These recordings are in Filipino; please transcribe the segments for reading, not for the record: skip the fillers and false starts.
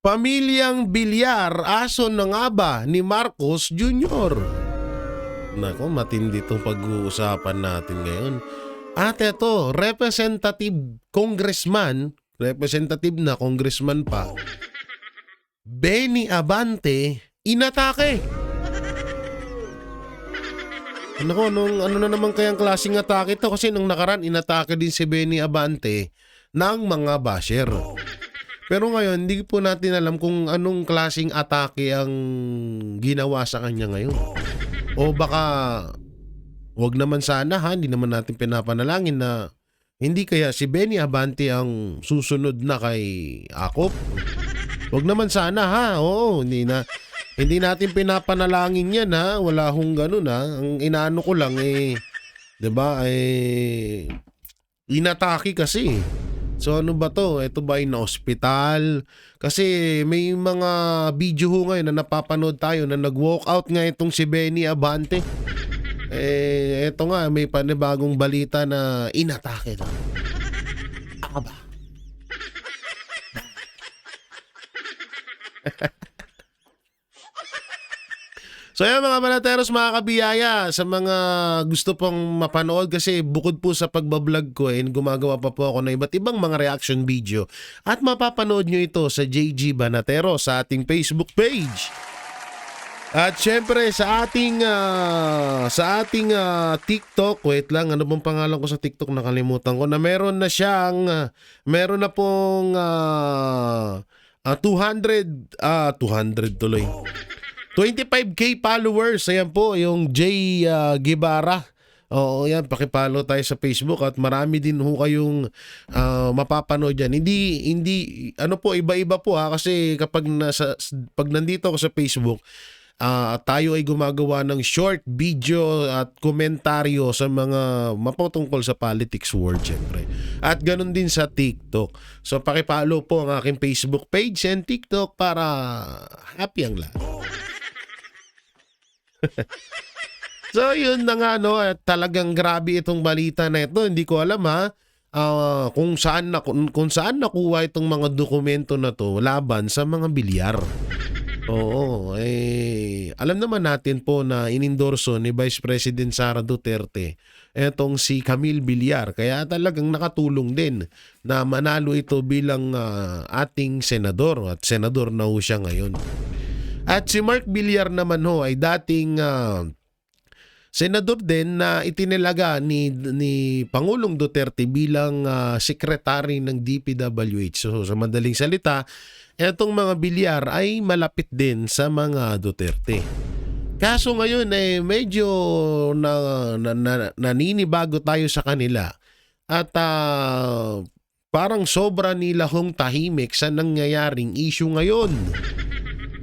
Pamilyang Bilyar, aso na nga ba ni Marcos Jr.? Nako, matindi itong pag-uusapan natin ngayon. At eto, representative na congressman pa, Benny Abante, inatake. Nako, ano na naman kayang klaseng atake to? Kasi nung nakaraan, inatake din si Benny Abante ng mga basher. Pero ngayon, hindi po natin alam kung anong klaseng atake ang ginawa sa kanya ngayon. O baka, wag naman sana ha, hindi naman natin pinapanalangin na hindi kaya si Benny Abante ang susunod na kay Akop. Wag naman sana ha, oo, hindi natin pinapanalangin yan ha, wala hong ganun ha. Ang inaano ko lang 'di ba, inatake kasi. So ano ba to? Ito ba ay na-hospital? Kasi may mga video ho ngayon na napapanood tayo na nag-walk out nga itong si Benny Abante. Eto nga, may panibagong balita na inatake na. Aba. So yan mga Banateros, mga kabiyaya, sa mga gusto pong mapanood, kasi bukod po sa pagbablog ko, gumagawa pa po ako ng iba't ibang mga reaction video at mapapanood nyo ito sa JG Banatero sa ating Facebook page. At syempre sa ating TikTok, wait lang, ano bang pangalan ko sa TikTok, nakalimutan ko na meron na pong 200 tuloy. 25k followers. Ayan po, yung Jay Guevara. Oo, yan, pakipollow tayo sa Facebook at marami din ho kayong mapapanood yan. Hindi, ano po, iba-iba po ha, kasi pag nandito ako sa Facebook, tayo ay gumagawa ng short video at komentaryo sa mga mapatungkol sa politics world, syempre. At ganun din sa TikTok. So pakipollow po ang aking Facebook page and TikTok para happy ang lahat. So yun na nga, no, at talagang grabe itong balita na ito. Hindi ko alam ha kung saan nakuha itong mga dokumento na to laban sa mga bilyar. Oo, alam naman natin po na inendorso ni Vice President Sara Duterte etong si Camille Villar, kaya talagang nakatulong din na manalo ito bilang ating senador, at senador na ho siya ngayon. At si Mark Villar naman ho ay dating senador din na itinilaga ni Pangulong Duterte bilang secretary ng DPWH. So sa madaling salita, etong mga Villar ay malapit din sa mga Duterte. Kaso ngayon medyo naninibago tayo sa kanila at parang sobra nila hong tahimik sa nangyayaring issue ngayon.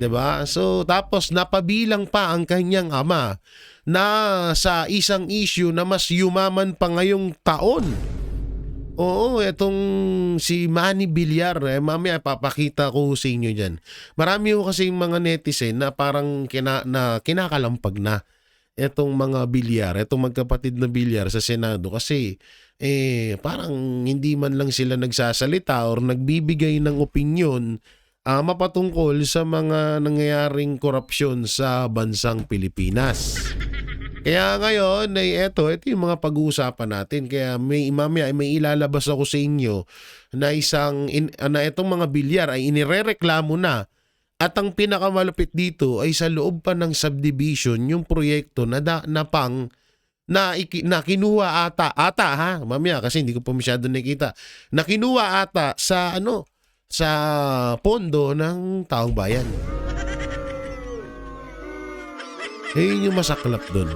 'Di ba? So tapos napabilang pa ang kanyang ama na sa isang issue na mas yumaman pa ngayong taon. Oo, etong si Manny Villar, mamaya papakita ko sa inyo dyan. Marami ko kasi mga netizen na parang kinakalampag na etong mga Villar, etong magkapatid na Villar sa Senado, kasi parang hindi man lang sila nagsasalita or nagbibigay ng opinyon mapatungkol sa mga nangyayaring korupsyon sa bansang Pilipinas. Kaya ngayon, ito yung mga pag-uusapan natin. Kaya may ilalabas ako sa inyo na itong mga Villar ay inirereklamo na, at ang pinakamalupit dito ay sa loob pa ng subdivision yung proyekto na kinuha ata ha, mamaya kasi hindi ko pa masyado nakita, na kinuha ata sa pondo ng taong bayan. Yun yung masaklap doon.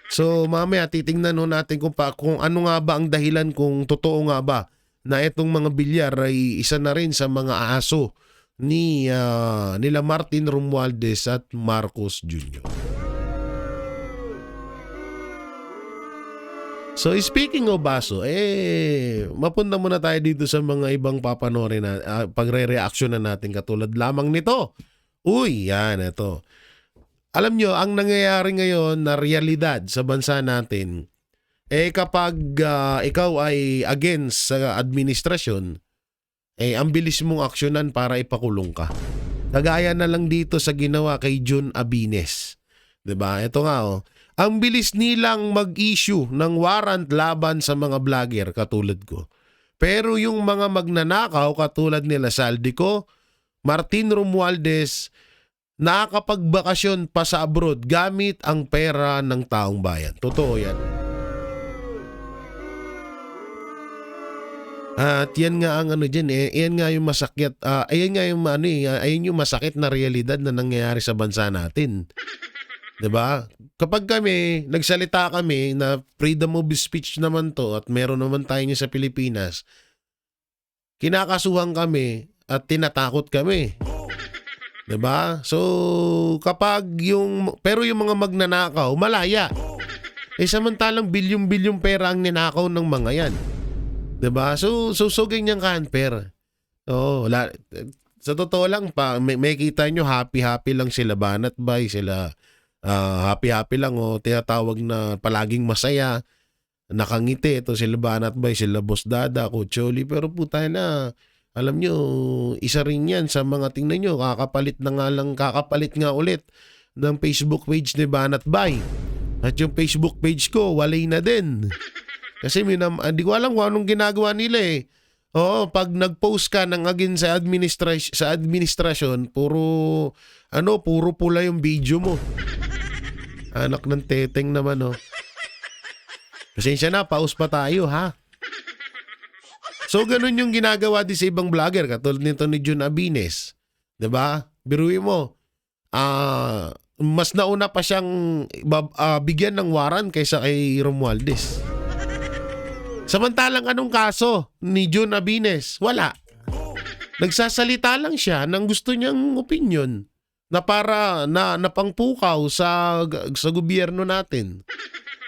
So mamaya titingnan natin kung ano nga ba ang dahilan, kung totoo nga ba na itong mga Villar ay isa na rin sa mga aso nila Martin Romualdez at Marcos Jr. So speaking of aso, mapunta muna tayo dito sa mga ibang papanorin na pagre-reaction na natin, katulad lamang nito. Uy, yan, ito. Alam nyo, ang nangyayari ngayon na realidad sa bansa natin, kapag ikaw ay against sa administrasyon, ang bilis mong aksyonan para ipakulong ka. Kagaya na lang dito sa ginawa kay Jun Abines. 'Di ba? Ito nga ang bilis nilang mag-issue ng warrant laban sa mga vlogger katulad ko. Pero yung mga magnanakaw katulad nila Saldico, Martin Romualdez, nakakapagbakasyon pa sa abroad gamit ang pera ng taong bayan. Totoo yan. At yan nga ang dyan yan nga yung masakit, ayan nga yung ayan yung masakit na realidad na nangyayari sa bansa natin. 'Di ba? Kapag kami, nagsalita kami na freedom of speech naman to at meron naman tayo niya sa Pilipinas, kinakasuhan kami at tinatakot kami. 'Di ba? So, pero yung mga magnanakaw, malaya. Samantalang bilyong-bilyong pera ang ninakaw ng mga yan. 'Di ba? So ganyan ka-unfair. Sa totoo lang may kita nyo happy lang sila Banat Bay, sila happy lang tinatawag na palaging masaya, nakangiti ito sila Banat Bay, sila Boss Dada, Kucholi, pero puta na alam nyo, isa rin yan sa mga tingnan nyo, kakapalit nga ulit ng Facebook page ni Banat Bay. At yung Facebook page ko, walay na din. Kasi hindi ko alam kung anong ginagawa nila pag nag-post ka ng again sa administrasyon, puro pula yung video mo. Anak ng teteng naman Pasensya na, pause pa tayo ha. So ganun yung ginagawa din sa ibang vlogger katulad nito ni Jun Abines. 'Di ba? Biruin mo. Mas nauna pa siyang bigyan ng warrant kaysa kay Romualdez. Samantalang anong kaso ni Jun Abines? Wala. Nagsasalita lang siya ng gusto niyang opinion na para na pangpukaw sa gobyerno natin.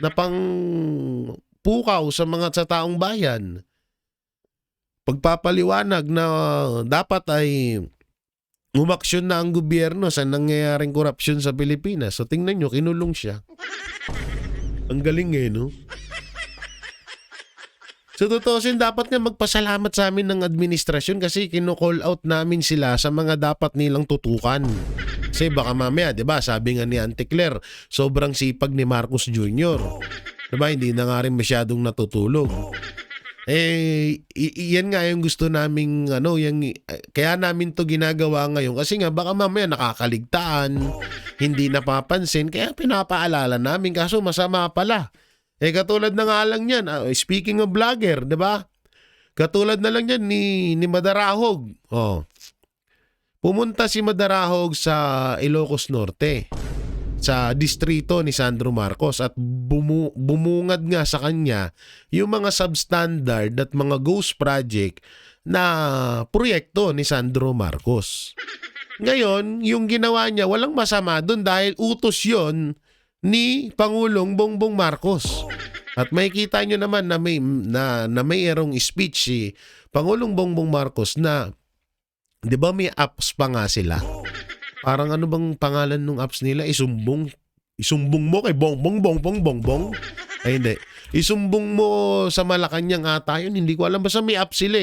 Na pangpukaw sa taong bayan. Pagpapaliwanag na dapat ay umaksyon na ang gobyerno sa nangyayaring korupsyon sa Pilipinas. So tingnan nyo, kinulong siya. Ang galing no? So tutusin, dapat nga magpasalamat sa amin ng administrasyon kasi kino-call out namin sila sa mga dapat nilang tutukan. Kasi baka mamaya, 'di ba, sabi nga ni Auntie Claire, sobrang sipag ni Marcos Jr. 'Di ba, hindi na nga rin masyadong natutulog. Yan nga yung gusto naming kaya namin to ginagawa ngayon kasi nga baka mamaya nakakaligtaan, hindi napapansin, kaya pinapaalala namin kaso masama pala. Katulad na nga lang yan, speaking of vlogger, 'di ba? Katulad na lang yan ni Madarahog. Pumunta si Madarahog sa Ilocos Norte, sa distrito ni Sandro Marcos at bumungad nga sa kanya yung mga substandard at mga ghost project na proyekto ni Sandro Marcos. Ngayon, yung ginawa niya, walang masama doon dahil utos yon ni Pangulong Bongbong Marcos. At makikita nyo naman na mayroong speech si Pangulong Bongbong Marcos na, di ba may apps pa nga sila? Parang ano bang pangalan ng apps nila? Isumbong mo kay Bongbong. Ay hindi. Isumbong mo sa Malacanang ata yun. Hindi ko alam, basta may app sila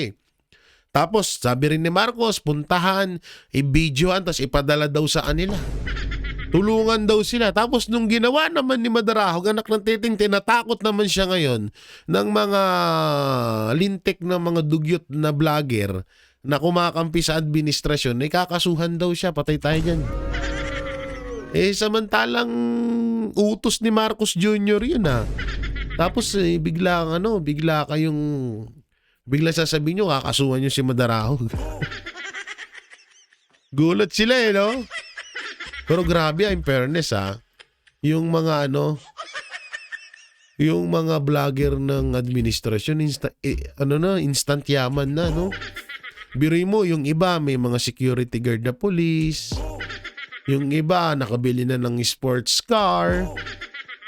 Tapos sabi rin ni Marcos, puntahan, i-videoan, tapos ipadala daw sa kanila. Tulungan daw sila. Tapos nung ginawa naman ni Madarahog, anak ng titing, tinatakot naman siya ngayon ng mga lintik na mga dugyot na vlogger na kumakampi sa administrasyon, kakasuhan daw siya. Patay tayo dyan. Samantalang utos ni Marcos Jr. yun Tapos bigla sasabihin nyo, kakasuhan nyo si Madarahog. Gulat sila no? Pero grabe in fairness yung mga yung mga vlogger ng administrasyon instant yaman na no. Biruin mo, yung iba may mga security guard na police, yung iba nakabili na ng sports car,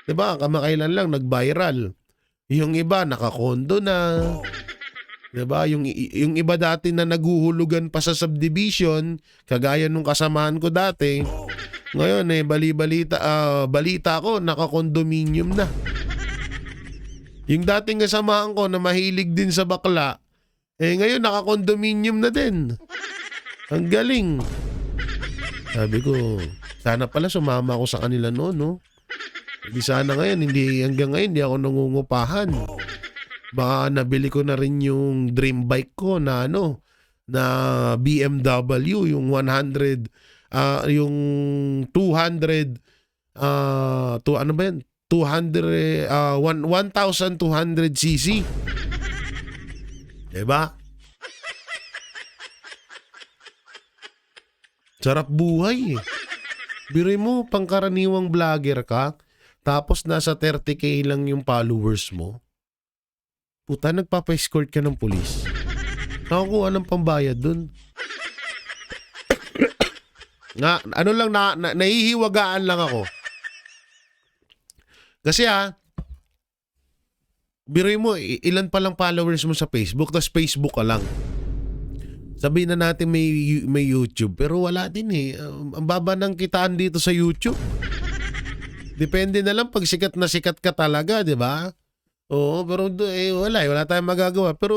'di ba? Kamakailan lang nag-viral. Yung iba nakakondo na, 'di ba? Yung iba dati na naguhulugan pa sa subdivision, kagaya nung kasamahan ko dati. Ngayon balita ko naka-condominium na. Yung dating kasamahan ko na mahilig din sa bakla, Ngayon naka-condominium na din. Ang galing. Sabi ko, sana pala sumama ako sa kanila noon, no? Hindi sana ngayon, hanggang ngayon, hindi ako nangungupahan. Baka nabili ko na rin yung dream bike ko na na BMW, yung 100, yung 200, ano ba yan? 200, 1,200 cc. Diba? Sarap buhay eh. Biruin mo, pangkaraniwang vlogger ka, tapos nasa 30K lang yung followers mo. Puta, nagpapa-escort ka ng pulis. Nakakuha ng pambayad dun. Ano lang, nahihiwagaan lang ako. Kasi biruin mo, ilan pa lang followers mo sa Facebook, tapos Facebook ka lang. Sabihin na natin may YouTube, pero wala din eh. Ang baba ng kitaan dito sa YouTube. Depende na lang pag sikat na sikat ka talaga, di ba? Oo, pero wala tayong magagawa. Pero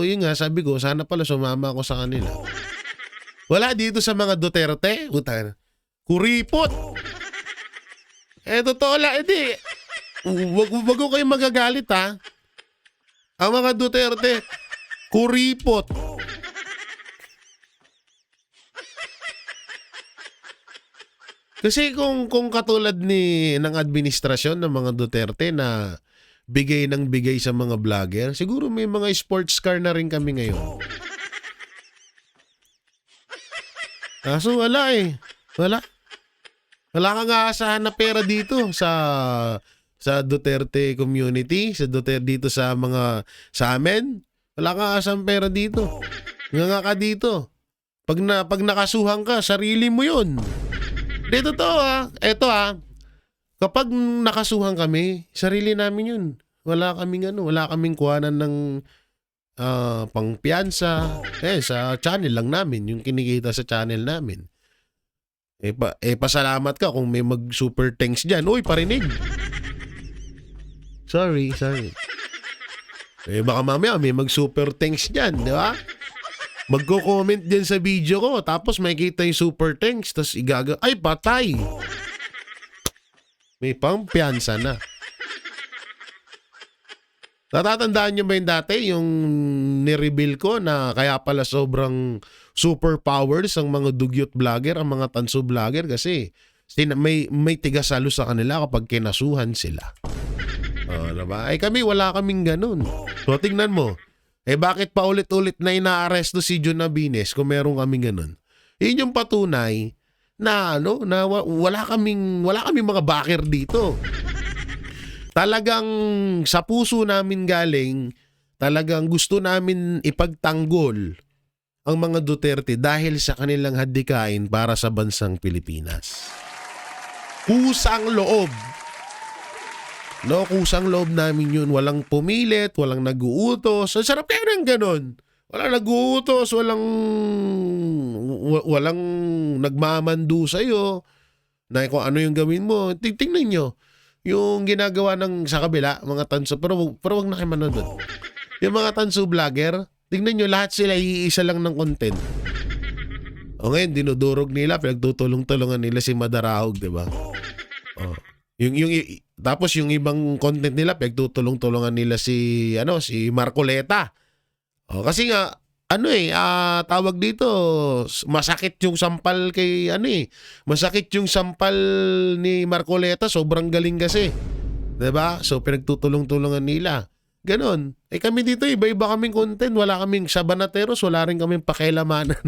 yun nga, sabi ko, sana pala sumama ako sa kanila. Wala dito sa mga Duterte. Kuripot. Totoo lang, hindi. Wag ko kayong magagalit ha. Ang mga Duterte, kuripot. Kasi kung katulad ng administrasyon ng mga Duterte na bigay ng bigay sa mga vlogger, siguro may mga sports car na rin kami ngayon. Kaso wala eh. Wala kang aasahan na pera dito sa Duterte community, sa Duterte dito sa amin. Wala kang aasahan pera dito. Nga ka dito. Pag nakasuhan ka, sarili mo 'yun. Dito to Eto kapag nakasuhan kami, sarili namin 'yun. Wala kaming kuhanan ng pangpiyansa. Sa channel lang namin, yung kinikita sa channel namin. Pasalamat ka kung may mag-super thanks dyan. Uy, parinig. Sorry. Baka mamaya may mag-super thanks dyan, di ba? Magko-comment dyan sa video ko, tapos may kita yung super thanks, tapos ay, patay. May pangpiyansa na. Natatandaan nyo ba yung dati, yung nireveal ko na kaya pala sobrang superpowers ang mga dugyot vlogger, ang mga tanso vlogger kasi may tigasalo sa kanila kapag kinasuhan sila. Diba? Kami wala kaming ganun. So tingnan mo, bakit pa ulit-ulit na inaaresto si John Nabines kung meron kaming ganun? Yun yung patunay na wala kaming mga backer dito. Talagang sa puso namin galing, talagang gusto namin ipagtanggol ang mga Duterte dahil sa kanilang hadikain para sa bansang Pilipinas. Kusang loob. Kusang loob namin yun. Walang pumilit, walang nag-uutos. Ang sarap kayo ng ganun. Walang nag-uutos, walang nagmamandu sa'yo na kung ano yung gawin mo. Tingnan nyo. Yung ginagawa sa kabila, mga tanso, pero wag na kayo manood. Yung mga tanso vlogger, tingnan nyo, lahat sila iisa lang ng content. Ngayon, dinudurog nila, pinagtutulong-tulungan nila si Madarahog, di ba? Tapos yung ibang content nila, pinagtutulong-tulungan nila si Marcoleta. Kasi nga, tawag dito, masakit yung sampal masakit yung sampal ni Marcoleta, sobrang galing kasi. Diba? So, pinagtutulong-tulungan nila. Ganon. Kami dito, iba-iba kaming content. Wala kaming Sabanateros, wala rin kaming pakialamanan.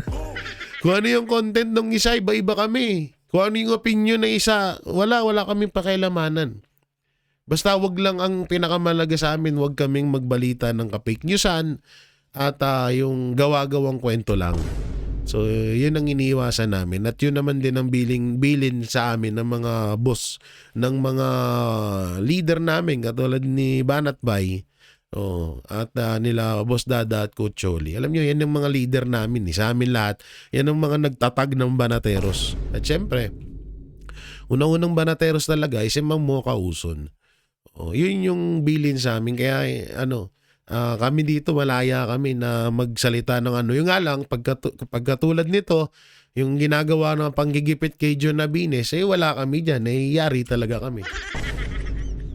Kung ano yung content ng isa, iba-iba kami. Kung ano yung opinion ng isa, wala kaming pakialamanan. Basta wag lang ang pinakamalaga sa amin, wag kaming magbalita ng ka-fake newsan at yung gawa-gawang kwento lang. So, yun ang iniiwasan namin. At yun naman din ang bilin sa amin ng mga boss, ng mga leader namin, katulad ni Banat Bay, at nila Boss Dada at Coach Choli. Alam nyo, yan ang mga leader namin. Sa amin lahat, yan ang mga nagtatag ng Banateros. At syempre, unang-unang Banateros talaga ay si Mang Mocha Uson. Yun yung bilin sa amin. Kaya, Kami dito malaya kami na magsalita ng ano. Yung nga lang, pagkatulad nito, yung ginagawa ng panggigipit kay John Nabines, wala kami dyan. Yari talaga kami.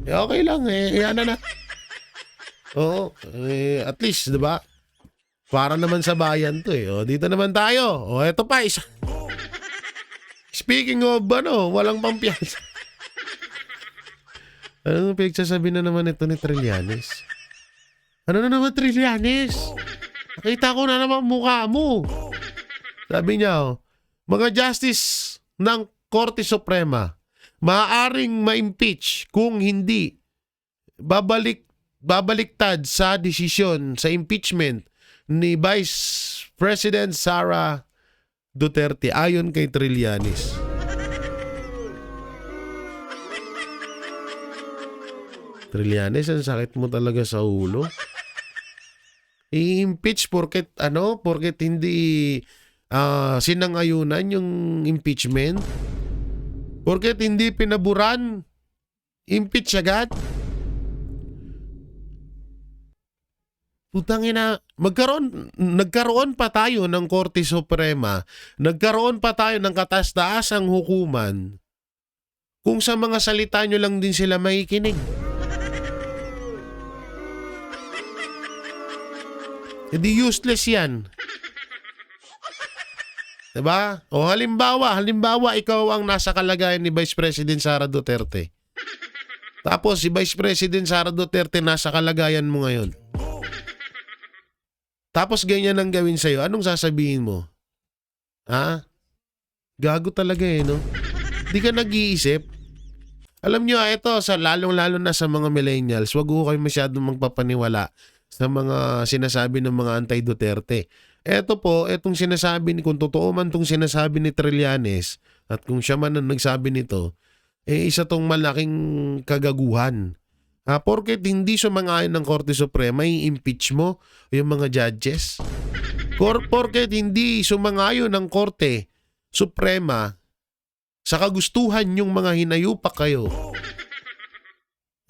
Okay lang, yan na. Oo, at least, di ba? Para naman sa bayan to dito naman tayo. Eto pa, isa. Speaking of, walang pampiyansa. Ano pinagsasabi na naman ito ni Trillanes? Ano na naman, Trillanes? Nakita ko na naman mukha mo. Sabi niya, mga justice ng Korte Suprema, maaaring ma-impeach kung hindi babaliktad sa desisyon sa impeachment ni Vice President Sara Duterte ayon kay Trillanes. Trillanes, ang sakit mo talaga sa ulo. I-impeach porket hindi sinangayunan yung impeachment. Porket hindi pinaburan, impeach agad. Putangina, nagkaroon pa tayo ng Korte Suprema, nagkaroon pa tayo ng kataas-taasang hukuman kung sa mga salita nyo lang din sila makikinig. Hindi useless yan. Diba? O halimbawa, ikaw ang nasa kalagayan ni Vice President Sara Duterte. Tapos si Vice President Sara Duterte nasa kalagayan mo ngayon. Tapos ganyan ang gawin sa'yo, anong sasabihin mo? Ha? Gago talaga no? Di ka nag-iisip? Alam nyo, ito, lalong-lalo na sa mga millennials, wag ko kayo masyadong magpapaniwala sa mga sinasabi ng mga anti-Duterte. Ito po, itong sinasabi, kung totoo man itong sinasabi ni Trillanes, at kung siya man ang nagsabi nito, isa tong malaking kagaguhan. Porket hindi sumang-ayon ng Korte Suprema, i-impeach mo yung mga judges. Porket hindi sumang-ayon ng Korte Suprema sa kagustuhan yung mga hinayupak kayo,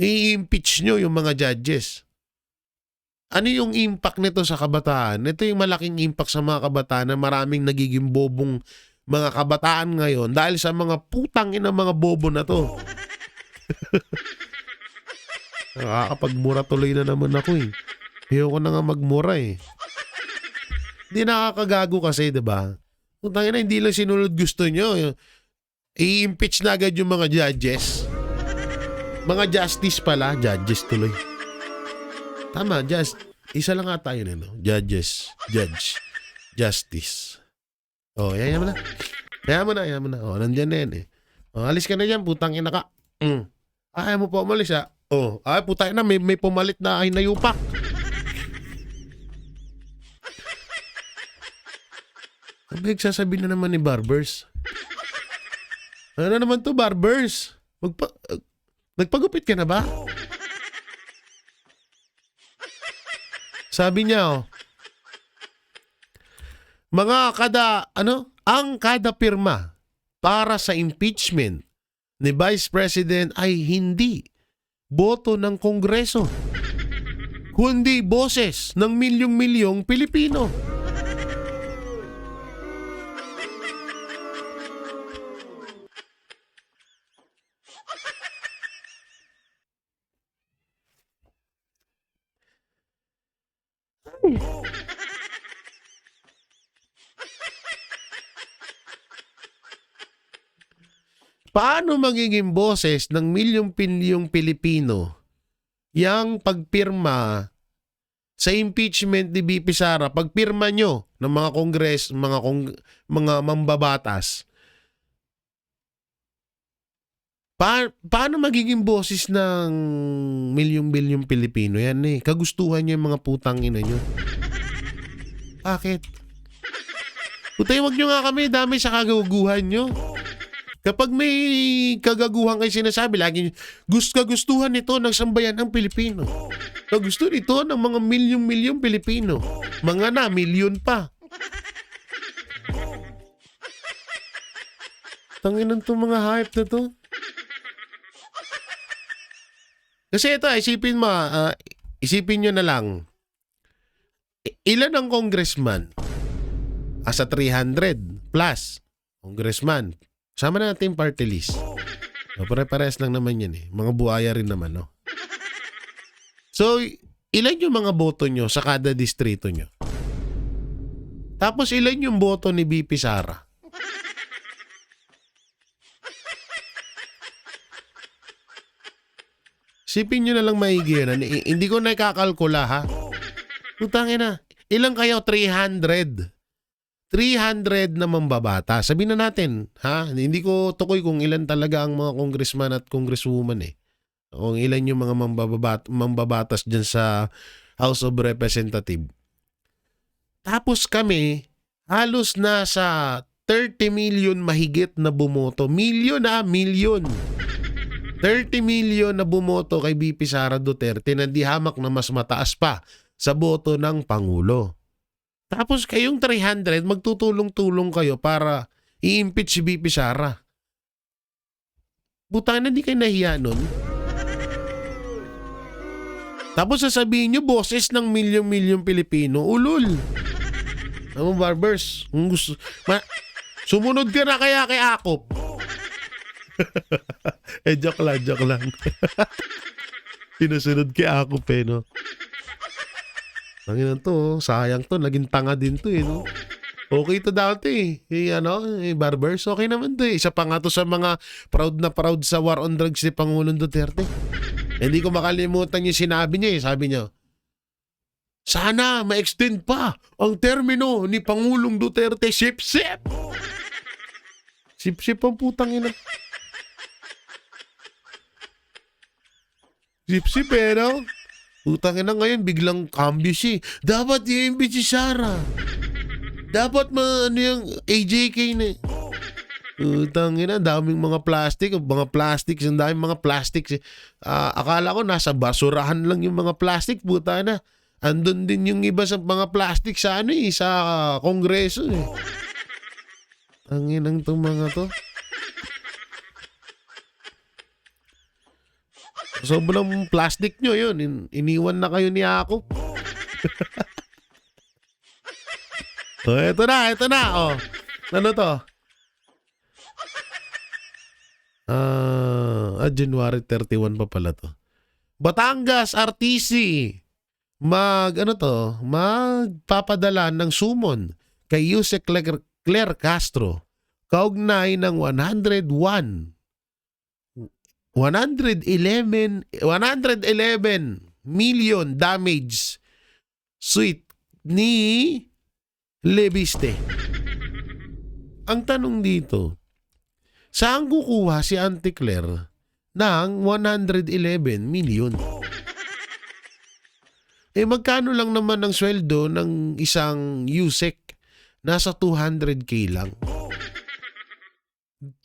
i-impeach nyo yung mga judges. Ano yung impact nito sa kabataan? Ito yung malaking impact sa mga kabataan na maraming nagiging bobong mga kabataan ngayon dahil sa mga putang ina mga bobo na to. Nakakapagmura tuloy na naman ako Ayoko na nga magmura Hindi nakakagago kasi, diba? Putang ina, hindi lang sinunod gusto nyo. I-impeach na agad yung mga judges. Mga justice pala. Judges tuloy. Tama, isa lang nga tayo Judges, judge, justice. Yayan mo na. Yayan mo na. Nandyan na yan alis ka na dyan, putang ina ka. Ayaw mo pa umalis putang ina, may pumalit na hinayupak. Ang nagsasabi na naman ni Barbers. Ano naman to, Barbers? Nagpagupit ka na ba? Sabi niya, ang kada pirma para sa impeachment ni Vice President ay hindi boto ng Kongreso, kundi boses ng milyong-milyong Pilipino. Paano magiging boses ng milyong-pilyong Pilipino yang pagpirma sa impeachment ni BP Sara, pagpirma nyo ng mga kongres, mga mambabatas? Paano magiging boses ng milyong-milyong Pilipino? Yan kagustuhan nyo yung mga putang ina nyo. Bakit? Putay, wag nyo nga kami dami sa kagaguhan nyo. Kapag may kagaguhan kayo sinasabi, laging kagustuhan nito ng sambayan ng Pilipino. Kagusto nito ng mga milyong-milyong Pilipino. Mga milyon pa. Tanginan to mga hype na to. Kasi ito, isipin nyo na lang. ilan ang congressman? Asa 300 plus congressman. Sama na natin yung party list. Pare-pares lang naman yan eh. Mga buhaya rin naman, no? So, ilan yung mga boto nyo sa kada distrito nyo? Tapos ilan yung boto ni BP Sara? Sipin nyo na lang maigi yun. Hindi ko na ikakalkula, ha? Putangin na. Ilang kayo? 300. 300 na mambabata. Sabihin na natin, ha? Hindi ko tukoy kung ilan talaga ang mga congressman at congresswoman eh. Kung ilan yung mga mambabatas dyan sa House of Representatives. Tapos kami, halos nasa 30 million mahigit na bumoto. Million. 30 million na bumoto kay BP Sara Duterte na di hamak na mas mataas pa sa boto ng Pangulo. Tapos kayong 300, magtutulong-tulong kayo para i-impeach si BP Sara. Butang na di kayo nahiya nun. Tapos sasabihin nyo, boses ng milyong-milyong Pilipino, ulul. Ano barbers? Sumunod ka na kaya kay Akop. Joke lang. Sinusunod kay Akop eh, no? Ang to, sayang to, naging tanga din to eh, no? Okay to dati eh. Barbers, okay naman to eh. Isa pa nga to sa mga proud na proud sa war on drugs ni Pangulong Duterte. Hindi ko makalimutan yung sinabi niya eh. Sabi niya, sana ma-extend pa ang termino ni Pangulong Duterte, sip-sip. Sip-sip ang putang ina. Sip-sip eh, no? Putang ina ngayon, biglang cambio siya. Dapat i-impeach si Sara. Dapat yung AJK na. Putang ina, daming mga plastics, ang daming mga plastics. Akala ko nasa basurahan lang yung mga plastic, puta na. Andun din yung iba sa mga plastic sa sa kongreso eh. Tanginang tong mga to. Sobrang plastic nyo yun. Iniwan na kayo ni Ako. Ito na. Oh. Ano to? January 31 pa pala to. Batangas RTC magpapadala ng sumon kay Yusek Claire Castro kaugnay ng 111 million damage suit ni Leviste. Ang tanong dito, saan kukuha si Auntie Claire ng 111 million? Magkano lang naman ang sweldo ng isang Yusek? Nasa 200k lang.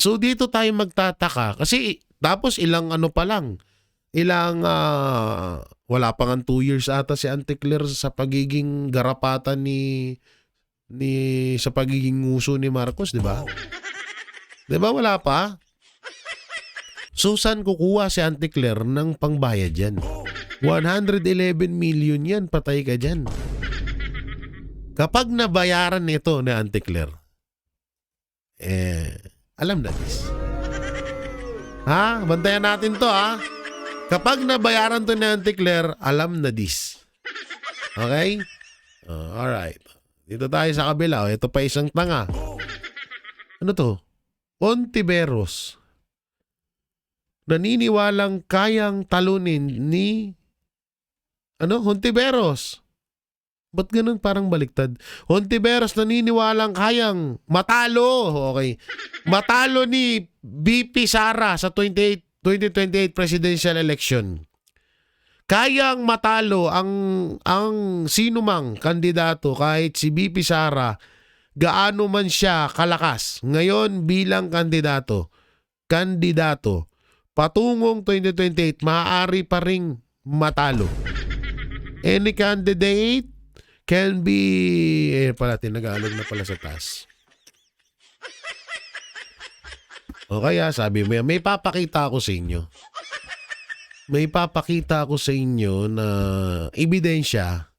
So dito tayo magtataka kasi tapos ilang pa lang. Wala pa nga 2 years ata si Auntie Claire sa pagiging garapatan sa pagiging nguso ni Marcos, di ba? Di ba wala pa? So saan kukuha si Auntie Claire ng pangbayad yan? 111 million yan, patay ka dyan. Kapag nabayaran nito ni Auntie Claire, alam na this. Ha? Bantayan natin to ha. Kapag nabayaran to ni Auntie Claire, alam na this. Okay? Alright. Dito tayo sa kabila. Ito pa isang tanga. Ano to? Ontiveros. Naniniwalang kayang talunin ni Hontiveros. Ba't ganun parang baliktad? Hontiveros naniniwalang kayang matalo. Okay. Matalo ni BP Sara sa 2028 presidential election. Kayang matalo ang sinumang kandidato kahit si BP Sara gaano man siya kalakas. Ngayon bilang kandidato patungong 2028 maaari pa ring matalo. Any candidate can be tinagalog na pala sa taas. O kaya sabi mo, may papakita ako sa inyo. May papakita ako sa inyo na ebidensya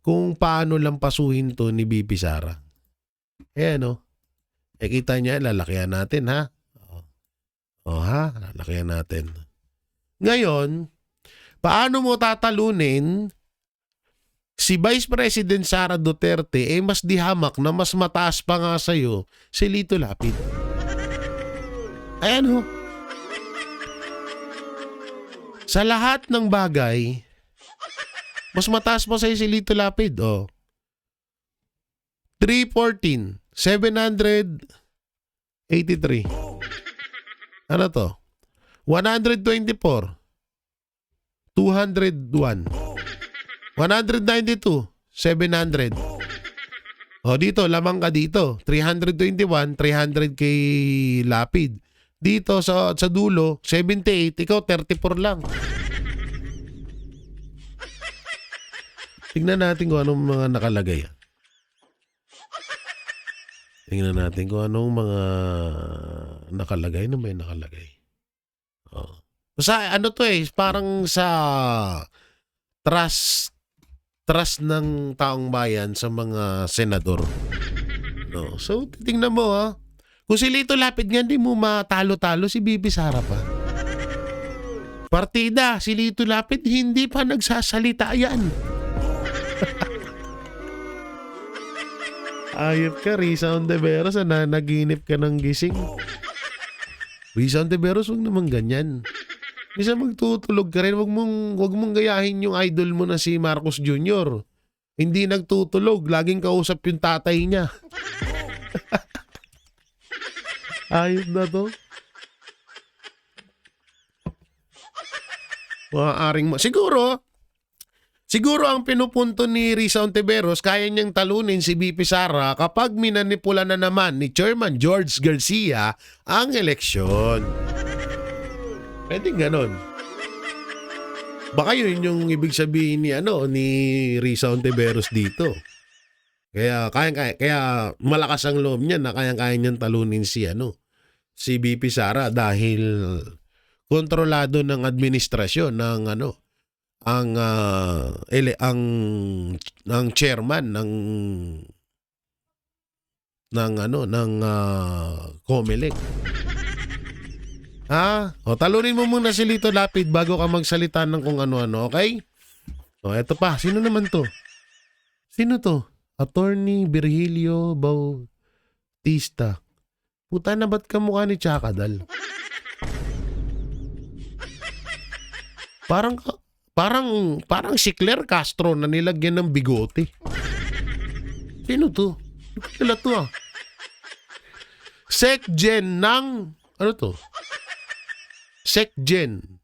kung paano lampasuhin to ni BP Sara. Ayan, kita niya, lalakihan natin, ha? Lalakihan natin. Ngayon, paano mo tatalunin si Vice President Sara Duterte mas dihamak na mas mataas pa nga sa'yo si Lito Lapid? Ayan, sa lahat ng bagay, mas mataas pa sa'yo si Lito Lapid. 314, 783. Ano to? 124, 201, 192, 700. Dito, lamang ka dito. 321, 300 kay Lapid. Dito sa dulo, 78, ikaw 34 lang. Tingnan natin kung anong mga nakalagay. Tingnan natin kung anong mga nakalagay. Ano ba yung nakalagay? Sa ano to parang sa trust ng taong bayan sa mga senador. So, tingnan mo kung si Lito Lapid nga, hindi mo matalo-talo si BP Sara pa. Partida, si Lito Lapid, hindi pa nagsasalita yan. Ayop ka, Risa Ontiveros, naginip ka ng gising. Risa Ontiveros, huwag naman ganyan. Bisa magtutulog ka rin, wag mong gayahin yung idol mo na si Marcos Jr. Hindi nagtutulog, laging kausap yung tatay niya. Ayop na to. Maaaring Siguro ang pinupunto ni Risa Ontiveros, kaya niyang talunin si BP Sara kapag minanipula na naman ni Chairman George Garcia ang eleksyon. Pwede ganon. Baka yun yung ibig sabihin ni Risa Ontiveros dito. Kaya malakas ang loob niya na kaya niyang talunin si BP Sara dahil kontrolado ng administrasyon ng ang chairman ng COMELEC. Talunin mo muna si Lito Lapid bago ka magsalita ng kung ano-ano, okay? Eto pa, sino naman to? Sino to? Attorney Virgilio Bautista. Puta na, ba't kamukha ni Chakadal? Parang si Claire Castro na nilagyan ng bigote. Sino to? Hindi ko kilala to Secgen ng ano to? Secgen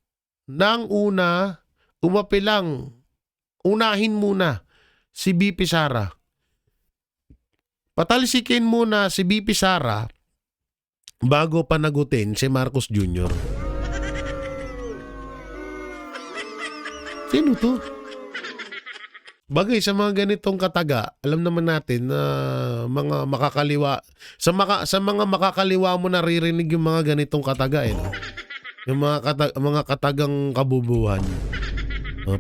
ng unahin muna si BP Sara. Patalsikin muna si BP Sara bago panagutin si Marcos Jr. Sino to? Bagay sa mga ganitong kataga, alam naman natin na mga makakaliwa, sa mga makakaliwa mo naririnig yung mga ganitong kataga Yung mga katagang kabubuhan.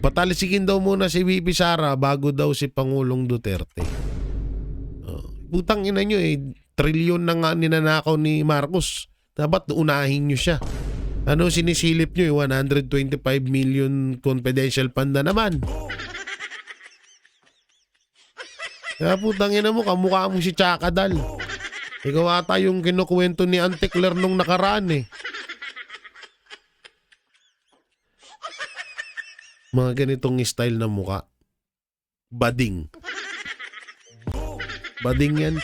Patalisikin daw muna si BP Sara bago daw si Pangulong Duterte. Putang ina nyo trilyon na nga ninanakaw ni Marcos. Dapat unahin nyo siya. Sinisilip nyo 125 million confidential fund na naman. Kaya putang ina mo, kamukha mo si Chakadal. Ikaw ata yung kinukwento ni Auntie Claire nung nakaraan Mga ganitong style na muka. Bading. Bading yan.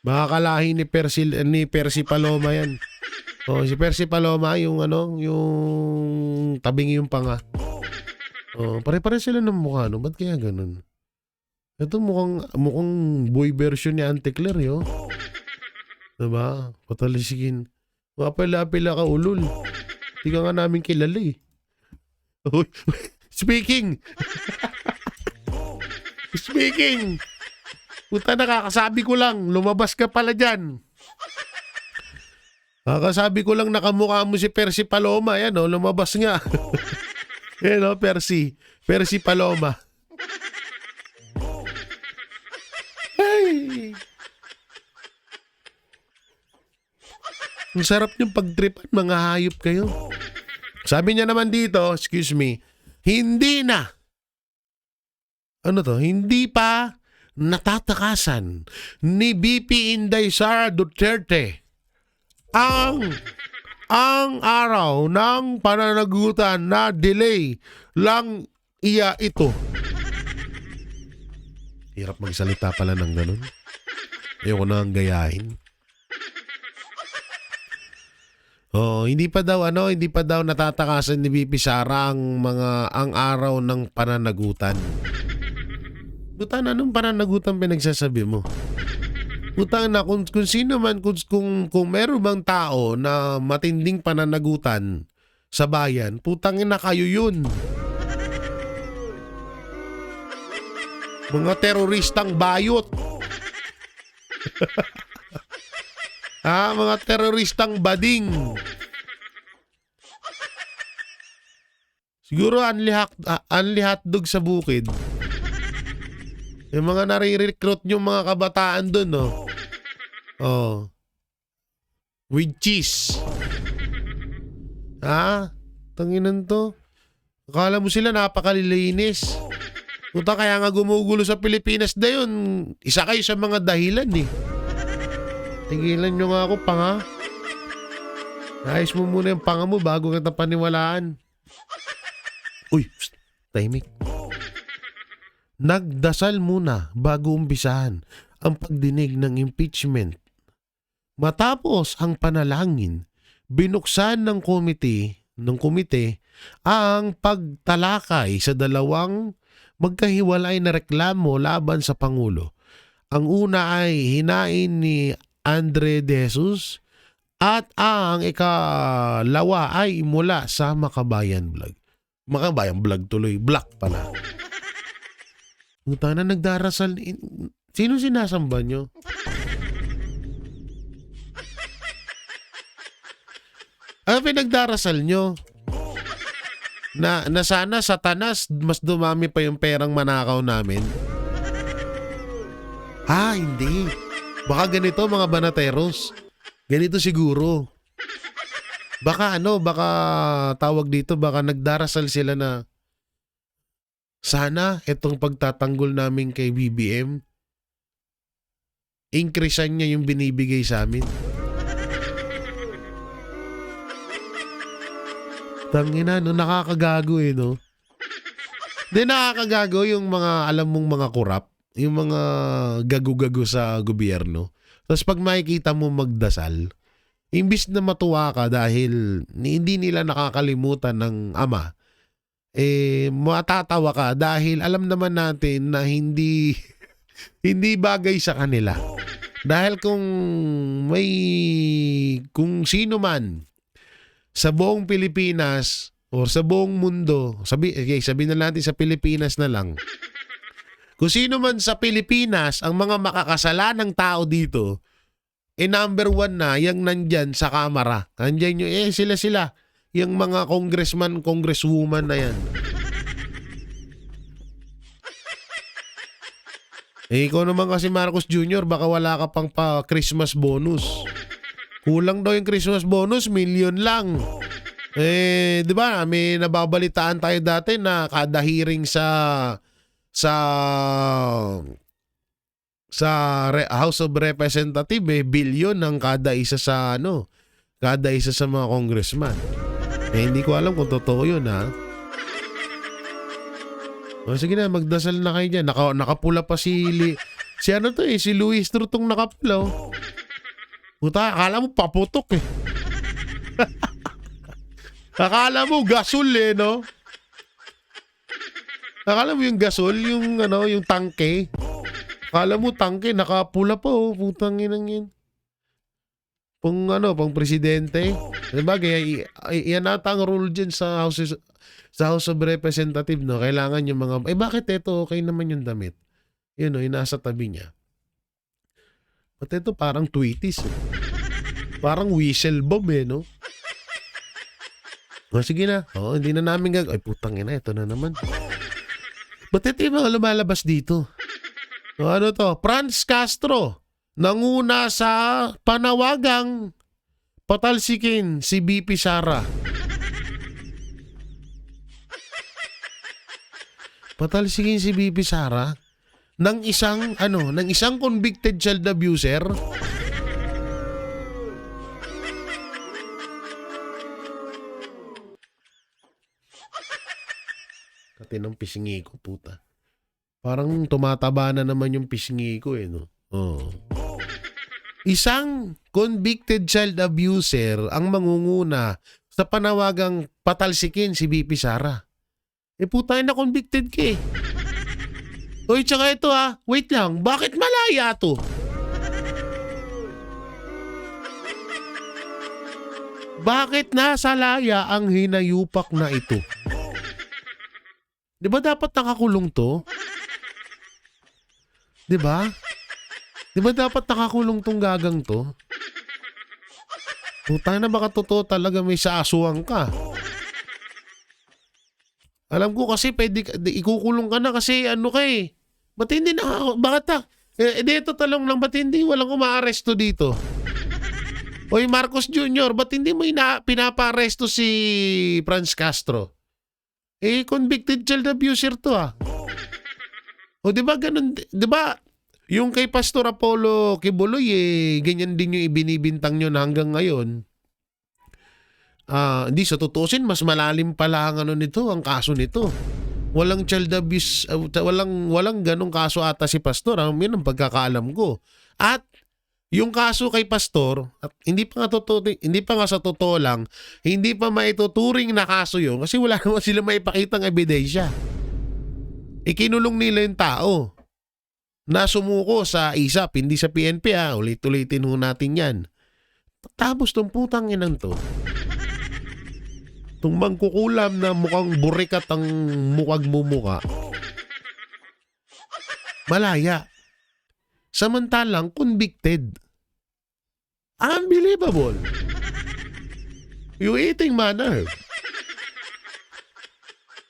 Makakalahi ni Percy Paloma yan. Si Percy Paloma yung tabing yung panga. Pare-pare sila ng mukha Ba't kaya ganun? Ito mukhang boy version ni Auntie Claire Diba? Patalisikin. Mapila-pila ka ulol. Hindi ka nga namin kilala Speaking. Puta, nakakasabi ko lang, lumabas ka pala dyan. Nakakasabi ko lang nakamukha mo si Percy Paloma. Yan lumabas nga. Percy Paloma. Ang sarap niyong pagtripan, mga hayop kayo. Sabi niya naman dito, excuse me, hindi na. Ano to? Hindi pa natatakasan ni BP Inday Sara Duterte ang araw ng pananagutan na delay lang iya ito. Hirap magsalita pala ng ganun. Ayoko na ang gayahin. Oh, hindi pa daw natatakasan ni BP Sara ang araw ng pananagutan. Buta na, anong pananagutan pinagsasabi mo? Utang na kung sino man, kung meron bang tao na matinding pananagutan sa bayan, putangin na kayo yun. Mga teroristang bayot. Mga teroristang bading. Siguro anli hotdog sa bukid. Yung mga nare-recruit yung mga kabataan dun, no? Oh. With cheese. Tanginan to. Akala mo sila napakalilinis. Puta, kaya nga gumugulo sa Pilipinas na yun. Isa kayo sa mga dahilan, eh. Tigilan nyo nga ako, panga. Ayos mo muna yung panga mo bago kita paniwalaan. Uy, psst, tahimik. Nagdasal muna bago umpisahan ang pagdinig ng impeachment. Matapos ang panalangin, binuksan ng komite ang pagtalakay sa dalawang magkahiwalay na reklamo laban sa Pangulo. Ang una ay hinain ni Andre De Jesus at ang ikalawa ay mula sa Makabayan Vlog. Makabayan Vlog tuloy, Black pala. Puta na, nagdarasal. Sino sinasamba nyo? Ano pinagdarasal nyo? Na sana Satanas mas dumami pa yung perang manakaw namin? Hindi. Baka ganito, mga banateros. Ganito siguro. Baka tawag dito, baka nagdarasal sila na sana itong pagtatanggol namin kay BBM, increasean niya yung binibigay sa amin. Tangina, no, nakakagago no? Di nakakagago yung mga, alam mong mga kurap, yung mga gago-gago sa gobyerno. Tapos pag makikita mo magdasal, imbis na matuwa ka dahil hindi nila nakakalimutan ng Ama, matatawa ka dahil alam naman natin na hindi bagay sa kanila. Dahil kung sino man sa buong Pilipinas o sa buong mundo, sabi na natin sa Pilipinas na lang. Kung sino man sa Pilipinas ang mga makakasalanang tao dito, number 1 na yung nandyan sa kamera. Nandyan yung sila. Yung mga congressman, congresswoman na yan. Ikaw naman kasi Marcos Jr., baka wala ka pang pa Christmas bonus. Kulang daw yung Christmas bonus, million lang. Di ba, may nababalitaan tayo dati na kada hearing sa House of Representatives, billion ang kada isa sa mga congressman. Hindi ko alam kung totoo yun, ha? Sige na, magdasal na kayo dyan. Nakapula pa si Luis Trutong nakapula. Puta, akala mo paputok eh. Akala mo gasol eh, no? Akala mo yung gasol, yung tangke. Akala mo tangke, nakapula pa oh. Putang inang yun. Pang presidente. Diba, kaya yan ata ang rule dyan sa House of Representatives, no? Kailangan yung mga, bakit ito? Okay naman yung damit. Yun, no? Yung nasa tabi niya. Ba't ito parang tweeties, eh? Parang whistle bomb, eh, no? Sige na. Hindi na namin ay, putang ina, ito na naman. Ba't ito yung mga lumalabas dito? Ano to? Franz Castro. Nanguna sa panawagang patalsikin si BP Sara. Patalsikin si BP Sara ng isang convicted child abuser. Katinang pisngi ko, puta. Parang tumataba na naman yung pisngi ko no. Oh. Isang convicted child abuser ang mangunguna sa panawagang patalsikin si BP Sara. Puta na convicted ka eh. Oy, tsaka ito wait lang, bakit malaya to? Bakit nasa laya ang hinayupak na ito? Di ba dapat nakakulong to? Di ba? Di ba dapat nakakulong tong gagang to? Puta na, baka totoo talaga may saasuhan ka. Alam ko kasi ikukulong ka na kasi ba't hindi na, bakit dito talong lang, ba't hindi walang umaaresto dito? Oy, Marcos Jr., ba't hindi mo pinapa-aresto si Franz Castro? Convicted child abuser to O di ba ganun, di ba yung kay Pastor Apollo Kibuloy ganyan din yung ibinibintang nyo na hanggang ngayon. Hindi sa tutusin, mas malalim pala ang ang kaso nito. Walang child abuse, walang ganong kaso ata si Pastor. Yun ang pagkakaalam ko. At yung kaso kay Pastor, at hindi pa nga sa totoo lang, hindi pa maituturing na kaso yun kasi wala naman sila maipakitang ebidensya. Ikinulong nila yung tao na sumuko sa ISAP, hindi sa PNP ulit-ulitin ho natin yan. Tapos tong putang inang to, itong mangkukulam na mukhang burikat ang mukhang mumuka, malaya. Samantalang convicted. Unbelievable. You eating manner.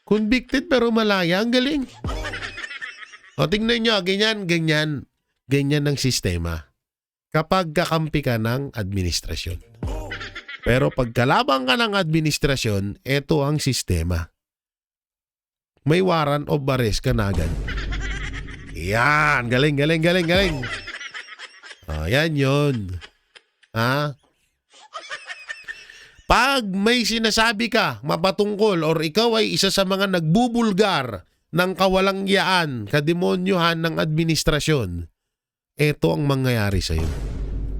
Convicted pero malaya. Ang galing. O tingnan nyo, ganyan ang sistema. Kapag kakampi ka ng administrasyon. Pero pag kalabang ka ng administrasyon, ito ang sistema. May warrant of arrest ka na agad. Yan, galing. Yan yun. Pag may sinasabi ka mapatungkol or ikaw ay isa sa mga nagbubulgar ng kawalangyaan, kademonyohan ng administrasyon, ito ang mangyayari sa'yo.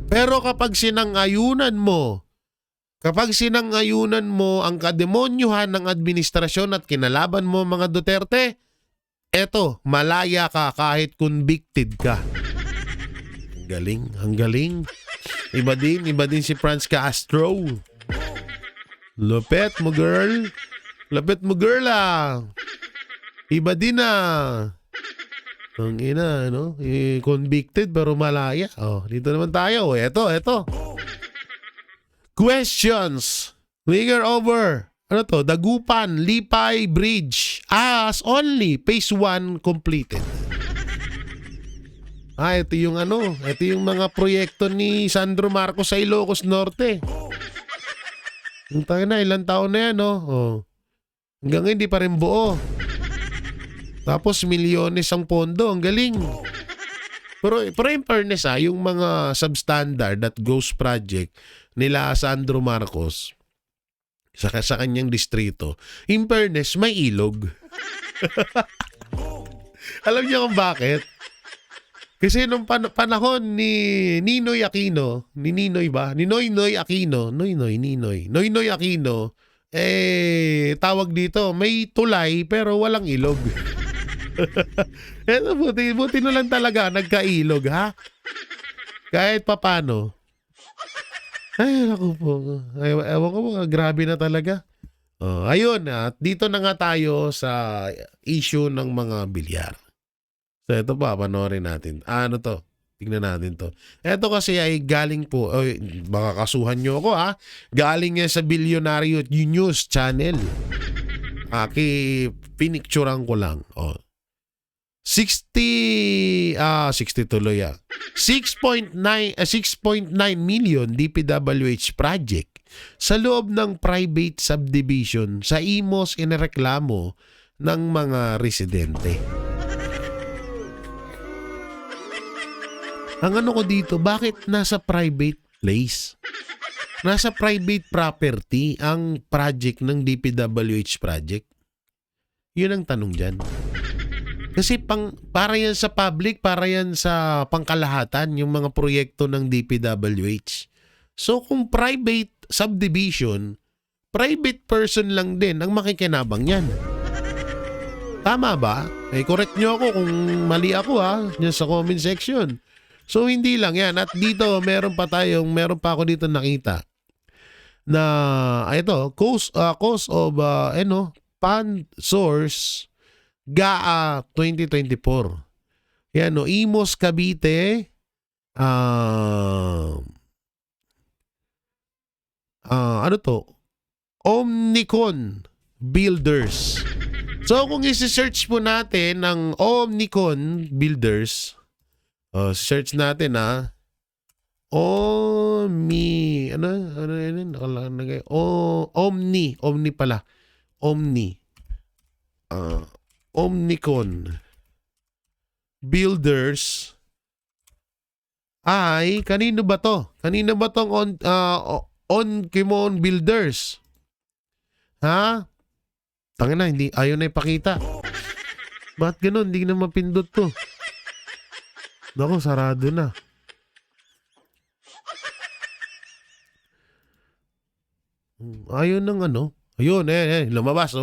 Pero kapag sinangayunan mo ang kademonyohan ng administrasyon at kinalaban mo mga Duterte, eto, malaya ka kahit convicted ka. Ang galing. Iba din si Franz Castro. Lupet mo, girl. Iba din Ang ina, convicted pero malaya. Dito naman tayo. Eto. Questions. Linger over. Dagupan, Lipay Bridge. As only phase 1 completed. Ito yung ito yung mga proyekto ni Sandro Marcos sa Ilocos Norte. Yung tayo na, ilang taon na yan, hanggang hindi pa rin buo. Tapos milyones ang pondo, ang galing. Pero in fairness yung mga substandard at ghost project nila Sandro Marcos sa kanyang distrito, in fairness, may ilog. Alam niyo kung bakit? Kasi nung panahon ni Ninoy Aquino, Noynoy Aquino, tawag dito, may tulay pero walang ilog. buti na lang talaga nagkailog, kahit papano. Ay, naku po. Ewan ko, grabe na talaga. Ayun, at dito na nga tayo sa issue ng mga bilyar. So, ito pa, panoorin natin. Ano to? Tingnan natin to. Ito kasi ay galing po, baka kasuhan nyo ako galing yan sa Bilyonaryo News Channel. Pinicturean ko lang. 60 tuloy 6.9 million DPWH project sa loob ng private subdivision sa Imos inireklamo ng mga residente. Ang ano ko dito, bakit nasa private place? Nasa private property ang project ng DPWH project? Yun ang tanong dyan. Kasi para yan sa public, para yan sa pangkalahatan, yung mga proyekto ng DPWH. So kung private subdivision, private person lang din ang makikinabang yan. Tama ba? Correct nyo ako kung mali ako yan sa comment section. So hindi lang yan. At dito meron pa ako dito nakita na ito, cost of fund source GAA 2024. Yan Imos Cavite Omnicon Builders. So kung isi-search po natin ng Omnicon Builders, search natin Omni pala. Omnicon Builders ay kanino ba to? Kanino ba tong Onkimon Builders? Ha? Tangina na, hindi ayaw na ipakita. Bakit ganun? Hindi na mapindot to. Naku, sarado na. Ayaw ng Ayun, lumabas.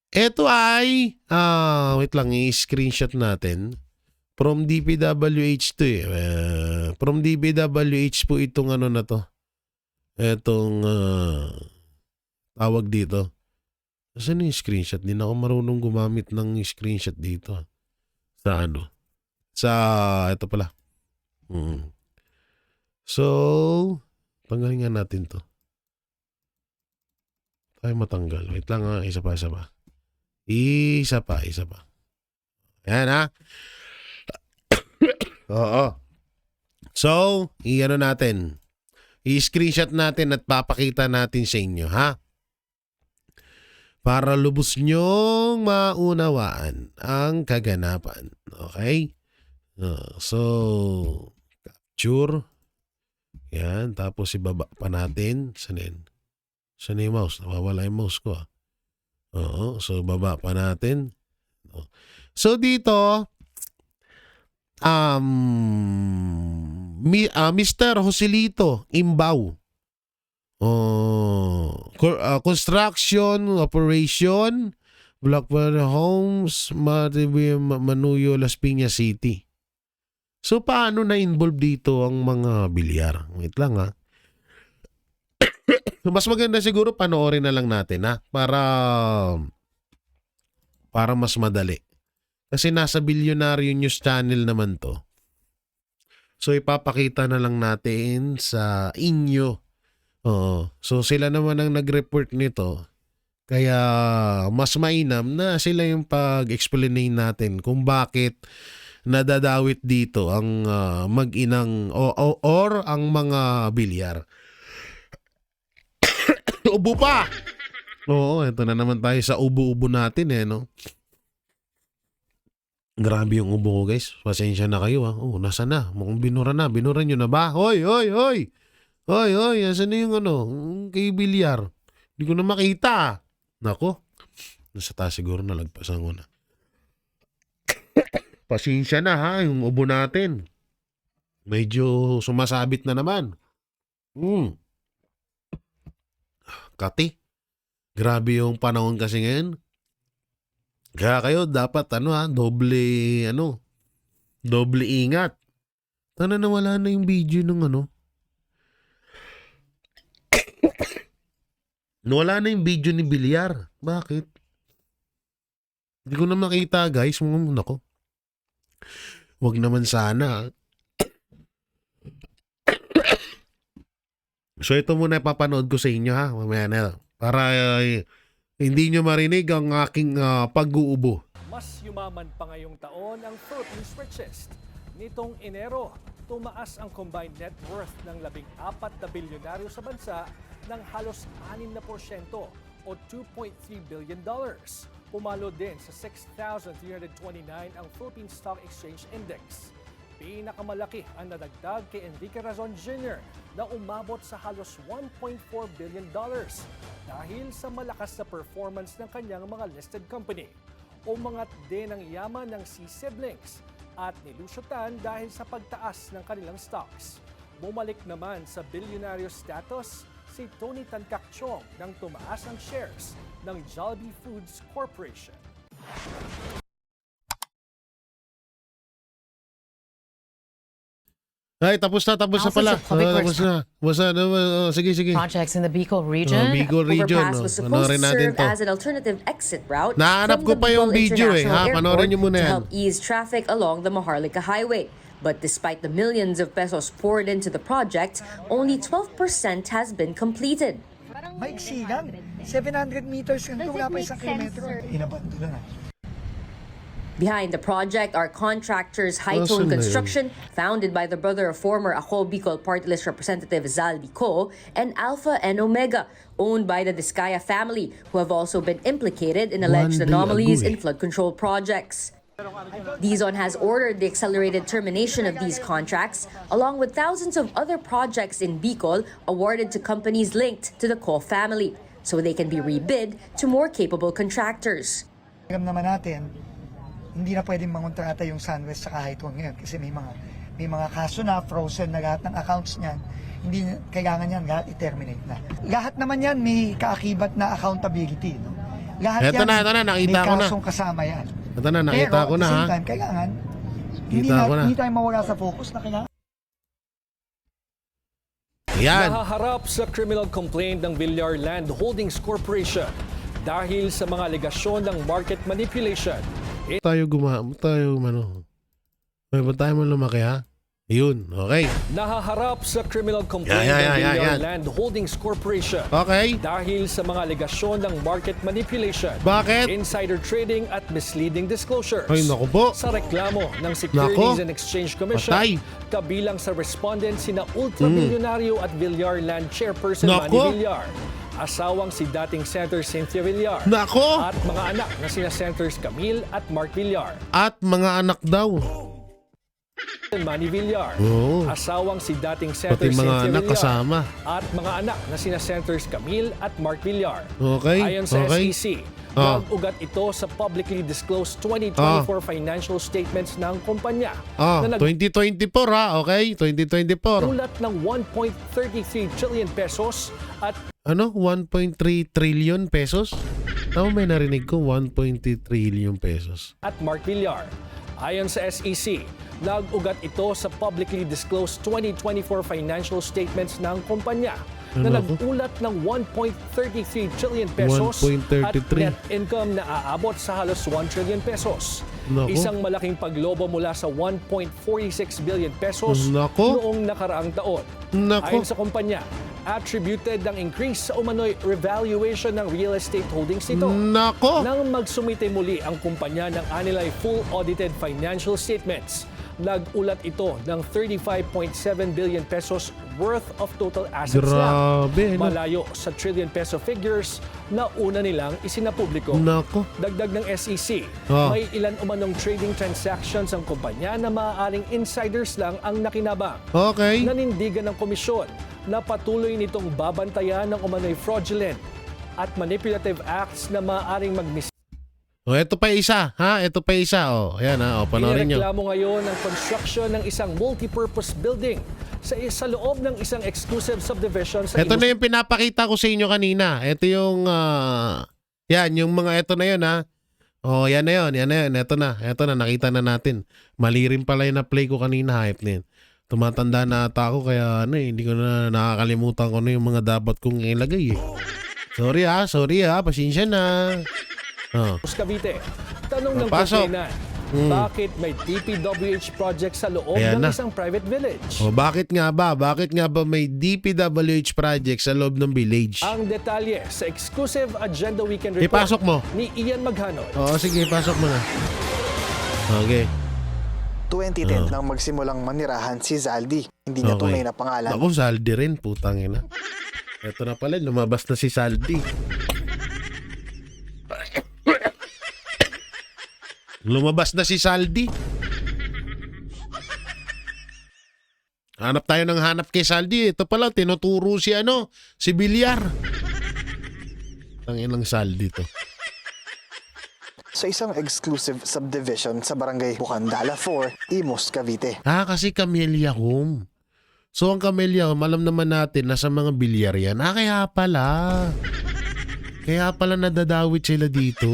Ito ay, wait lang, i-screenshot natin. From DPWH to from DPWH po itong na to. Itong, tawag dito. Saan yung screenshot? Hindi na ako marunong gumamit ng screenshot dito. Sa ito pala. So, tanggalin nga natin to. Tayo matanggal. Wait lang isa pa. Isa pa. Yan Oo. So, natin. I-screenshot natin at papakita natin sa inyo, para lubos nyong maunawaan ang kaganapan. Okay? So, capture. Yan. Tapos ibaba pa natin. Saan yung mouse? Nawawala yung mouse ko. Oo. So, baba pa natin. So, dito, Mr. Joselito Imbao. Construction, operation, Blackwater Homes, Manuyo, Las Piñas City. So, paano na-involve dito ang mga bilyar? Wait lang Mas maganda siguro panoorin na lang natin para mas madali. Kasi nasa Billionaire News Channel naman to. So ipapakita na lang natin sa inyo. So sila naman ang nag-report nito. Kaya mas mainam na sila yung pag-explain natin kung bakit nadadawit dito ang mag-inang or ang mga bilyar. Ubo pa! Oo, ito na naman tayo sa ubo-ubo natin Grabe yung ubo ko, guys. Pasensya na kayo nasa na? Mukhang binura na. Binura nyo na ba? Hoy! Asan na yung kay bilyar? Hindi ko na makita. Nako. Nasa taas siguro nalagpasan ko na. Pasensya na yung ubo natin. Medyo sumasabit na naman. Kati. Grabe yung panahon kasi ngayon. Kaya kayo dapat doble ingat. Sana nawala na yung video ng nawala na yung video ni Bilyar. Bakit? Hindi ko na makita, guys. Nako. Wag naman sana. So ito muna papanood ko sa inyo mamaya na. Para hindi nyo marinig ang aking pag-uubo. Mas yumaman pa ngayong taon ang Philippines richest. Nitong Enero, tumaas ang combined net worth ng 14 na bilyonaryo sa bansa ng halos 6% o $2.3 billion. Pumalo din sa 6,329 ang Philippine Stock Exchange Index. Pinakamalaki ang nadagdag kay Enrique Razon Jr. na umabot sa halos $1.4 billion dahil sa malakas na performance ng kanyang mga listed company. Umangat din ang yaman ng C-siblings at nilusyutan dahil sa pagtaas ng kanilang stocks. Bumalik naman sa bilyonaryo status si Tony Tan Caktiong nang tumaas ang shares ng Jollibee Foods Corporation. Ay, tapos na pala. Tapos na. Sige. Projects in the Bicol region. Bicol region. Overpass was supposed to serve as an alternative exit route Nahanap ko from the pa yung Bicol video International Panoorin Airport niyo muna to yan. help ease traffic along the Maharlika Highway. But despite the millions of pesos poured into the project, only 12% has been completed. Maiksi lang. 700 meters lang ito, wala pa isang kilometro. Inabando na. Behind the project are contractors Hightone Construction, founded by the brother of former Ako Bicol Party List Representative Zal Bico, and Alpha and Omega, owned by the Discaya family, who have also been implicated in alleged anomalies in flood control projects. Dizon has ordered the accelerated termination of these contracts, along with thousands of other projects in Bicol awarded to companies linked to the Co family, so they can be rebid to more capable contractors. Alam naman natin, hindi na pwedeng mangontrata yung Sunwest sa Hightone ngayon kasi may mga kaso na, frozen na lahat ng accounts niyan. Hindi kailangan yan lahat i-terminate na. Lahat naman yan may kaakibat na accountability, no? Lahat Ito na, nakita ko na. may kasong kasama yan. Ito na, nakita ko na, Pero at the ha? same time, kailangan hindi tayo mawala sa focus na kailangan. Yan. Nahaharap sa criminal complaint ng Villar Land Holdings Corporation dahil sa mga alegasyon ng market manipulation. Ba't tayo lumaki, ha? Yun, okay. Nahaharap sa criminal complaint Yan. ng Villar Land Holdings Corporation Okay. dahil sa mga alegasyon ng market manipulation, Bakit? insider trading at misleading disclosures. Ay, naku po. Sa reklamo ng Securities Naku. and Exchange Commission, Patay. kabilang sa respondent sina ultra-bilyonaryo at Villar Land Chairperson Naku. Manny Villar, asawang si dating Senator Cynthia Villar, Nako! at mga anak na sina Senators Camille at Mark Villar. At mga anak daw. Manny Villar, Oo. asawang si dating Senator Pati mga Cynthia anak Villar, kasama. at mga anak na sina Senators Camille at Mark Villar. Okay, Ayon sa okay. SEC, Ah. nag-ugat ito sa publicly disclosed 2024 financial statements ng kumpanya na 2024, ha? Okay? 2024. nagtulat ng 1.33 trillion pesos at Ano? 1.3 trillion pesos? Tama, may narinig ko, 1.3 trillion pesos. at Mark Villar. Ayon sa SEC, nag-ugat ito sa publicly disclosed 2024 financial statements ng kumpanya na Ano ako? nag-ulat ng 1.33 trillion pesos at 1.33. net income na aabot sa halos 1 trillion pesos. Naku. Isang malaking paglobo mula sa 1.46 billion pesos Naku. noong nakaraang taon. Naku. Ayon sa kumpanya, attributed ang increase sa umano'y revaluation ng real estate holdings nito. Nako! Nang magsumite muli ang kumpanya ng anilay full audited financial statements, nag-ulat ito ng 35.7 billion pesos worth of total assets Grabe, lang. no? Malayo sa trillion peso figures na una nilang isinapubliko. Nako. Dagdag ng SEC, Ah. may ilan umanong trading transactions ang kumpanya na maaaring insiders lang ang nakinabang. Okay. Nanindigan ng komisyon na patuloy nitong babantayan ng umano'y fraudulent at manipulative acts na maaaring O, eto pa isa, ha? Eto pa isa, o. Ayan, ha? O, panoorin nyo. Inireklamo ngayon ang construction ng isang multipurpose building sa loob ng isang exclusive subdivision sa Ito na yung pinapakita ko sa inyo kanina. Ito yung, yan, yung mga ito na yun, ha? O, yan na yun. Ito na, nakita na natin. Mali rin pala yung na-play ko kanina, hype na yun. Tumatanda na ata ako, kaya hindi ko na nakakalimutan ko na yung mga dapat kong ilagay, eh. Sorry ha, pasensya na. Oh. Cavite. Tanong ng Pasok. complainant, Bakit may DPWH project sa loob Ayan ng na. isang private village? O bakit nga ba? Bakit nga ba may DPWH project sa loob ng village? Ang detalye sa exclusive Agenda Weekend Report Ipasok mo. ni Ian Maghanot. Oo, sige, pasok mo na. Okay. 2010 nang magsimulang manirahan si Zaldi. Hindi niya Okay. tunay na pangalan. Ako, Saldi rin, putang ina. Ito na pala, lumabas na si Saldi. Lumabas na si Saldi. Hanap tayo ng hanap kay Saldi. Ito pala, tinuturo si si Bilyar. Tangin ng Saldi to. Sa isang exclusive subdivision sa barangay Bukandala 4, Imus, Cavite. Kasi Camellia Home. So ang Camellia Home, alam naman natin na sa mga bilyar yan. Kaya pala. Kaya pala nadadawit sila dito.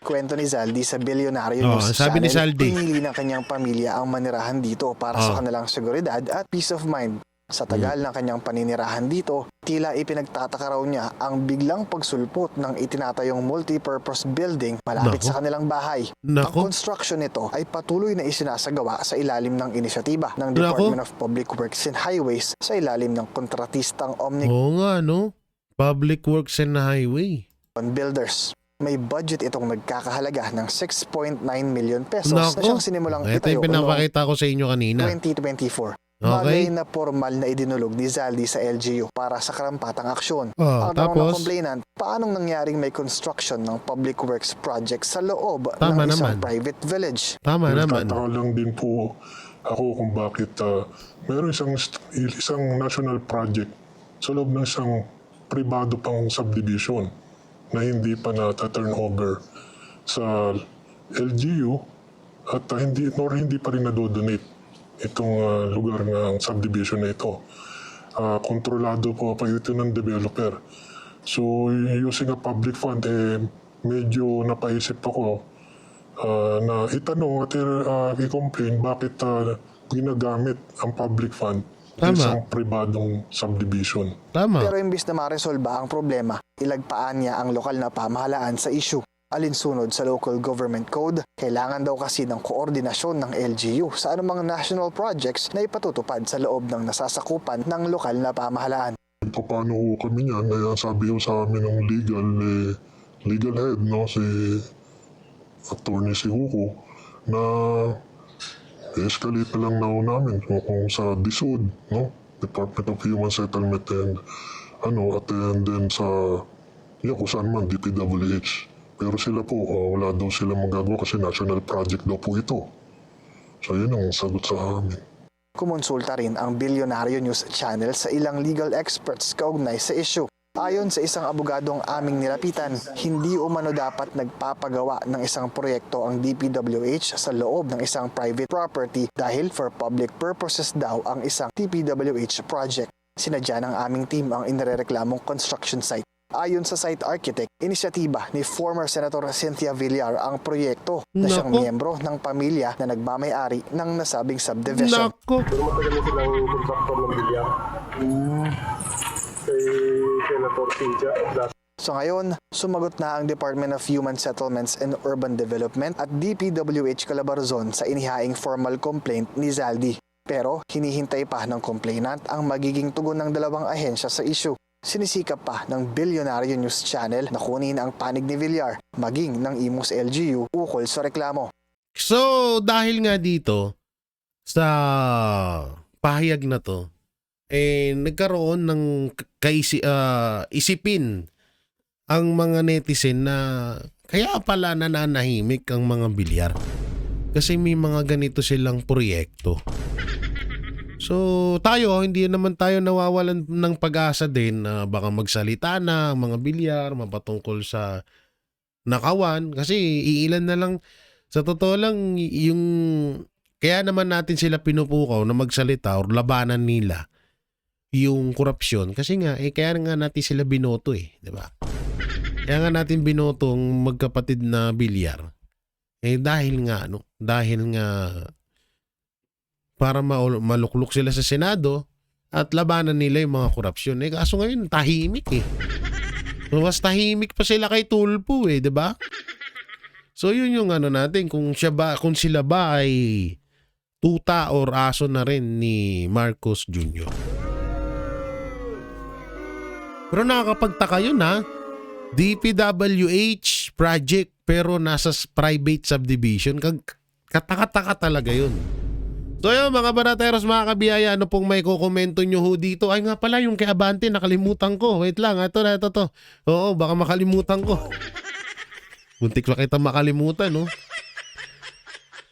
Kwento ni Zaldi sa Bilyonaryo Oh, News sabi ni Channel, Zaldi. pinili ng kanyang pamilya ang manirahan dito para sa kanilang seguridad at peace of mind. Sa tagal ng kanyang paninirahan dito, tila ipinagtataka raw niya ang biglang pagsulpot ng itinatayong multi-purpose building malapit Nako. sa kanilang bahay. Nako. Ang construction nito ay patuloy na isinasagawa sa ilalim ng inisyatiba ng Nako. Department of Public Works and Highways sa ilalim ng kontratistang Omnicom Oo nga, no? Public Works and Highway. Builders. May budget itong nagkakahalaga ng 6.9 million pesos Nako. na siyang sinimulang Ito itayo yung pinapakita ko sa inyo kanina. 2024. Okay. Bagay na formal na idinulog ni Zaldi sa LGU para sa karampatang aksyon. Oh, Ang tanong ng tapos? complainant, paanong nangyaring may construction ng public works project sa loob Tama ng isang naman. private village? Tama naman. Nagtataka lang din po ako kung bakit meron isang national project sa loob ng isang pribado pang subdivision na hindi pa na-turn over sa LGU at hindi pa rin nadodonate itong lugar ng subdivision na ito. Kontrolado po pa ito ng developer. So using a public fund, medyo napaisip ako na itanong at i-complain bakit ginagamit ang public fund Tama. sa isang pribadong subdivision. Tama. Pero imbis na maresolba ang problema, ilagpaan niya ang lokal na pamahalaan sa issue. Alinsunod sa Local Government Code, kailangan daw kasi ng koordinasyon ng LGU sa anumang national projects na ipatutupad sa loob ng nasasakupan ng lokal na pamahalaan. Paano ho kami niyan? Kaya sabi ho sa amin ng legal head, no, si Attorney si Hugo, na escalate na lang na ho namin kung sa DSUD, no, Department of Human Settlement and then sa kung saan man, DPWH. Pero sila po, wala daw sila magagawa kasi national project daw po ito. So yun ang sagot sa amin. Kumonsulta rin ang Bilyonaryo News Channel sa ilang legal experts kaugnay sa issue. Ayon sa isang abogadong aming nilapitan, hindi umano dapat nagpapagawa ng isang proyekto ang DPWH sa loob ng isang private property dahil for public purposes daw ang isang DPWH project. Sinadya ng aming team ang inireklamong construction site. Ayon sa site architect, inisyatiba ni former Senator Cynthia Villar ang proyekto na siyang Nako. miyembro ng pamilya na nagmamay-ari ng nasabing subdivision. Nako. Pero matagal na silang contractor ng bilya. Kay Senator Cynthia. So ngayon, sumagot na ang Department of Human Settlements and Urban Development at DPWH Calabarzon sa inihaing formal complaint ni Zaldi. Pero hinihintay pa ng complainant ang magiging tugon ng dalawang ahensya sa issue. Sinisikap pa ng Bilyonaryo News Channel na kunin ang panig ni Villar maging ng Imus LGU ukol sa reklamo. So, dahil nga dito, sa pahayag na to, nagkaroon ng isipin ang mga netizen na kaya pala nananahimik ang mga bilyar. Kasi may mga ganito silang proyekto. So, tayo, hindi naman tayo nawawalan ng pag-asa din na baka magsalita na ang mga bilyar, mapatungkol sa nakawan. Kasi iilan na lang, sa totoo lang, yung kaya naman natin sila pinupukaw na magsalita or labanan nila yung korupsyon. Kasi nga, kaya nga natin sila binoto di ba? Kaya nga natin binoto ang magkapatid na bilyar. Dahil nga para maluklok sila sa Senado at labanan nila yung mga korupsyon. Kaso ngayon, tahimik Mas tahimik pa sila kay Tulfo di ba? So yun yung ano natin, kung sila ba ay tuta or aso na rin ni Marcos Jr. Pero nakakapagtaka yun ha. DPWH project pero nasa private subdivision. Kataka-taka talaga yun. So yun mga banateros, mga kabiyaya, ano pong may kukomento nyo ho dito? Ay nga pala, yung kay Abante, nakalimutan ko. Wait lang, ito. Oo, baka makalimutan ko. Buntik pa kita makalimutan, no?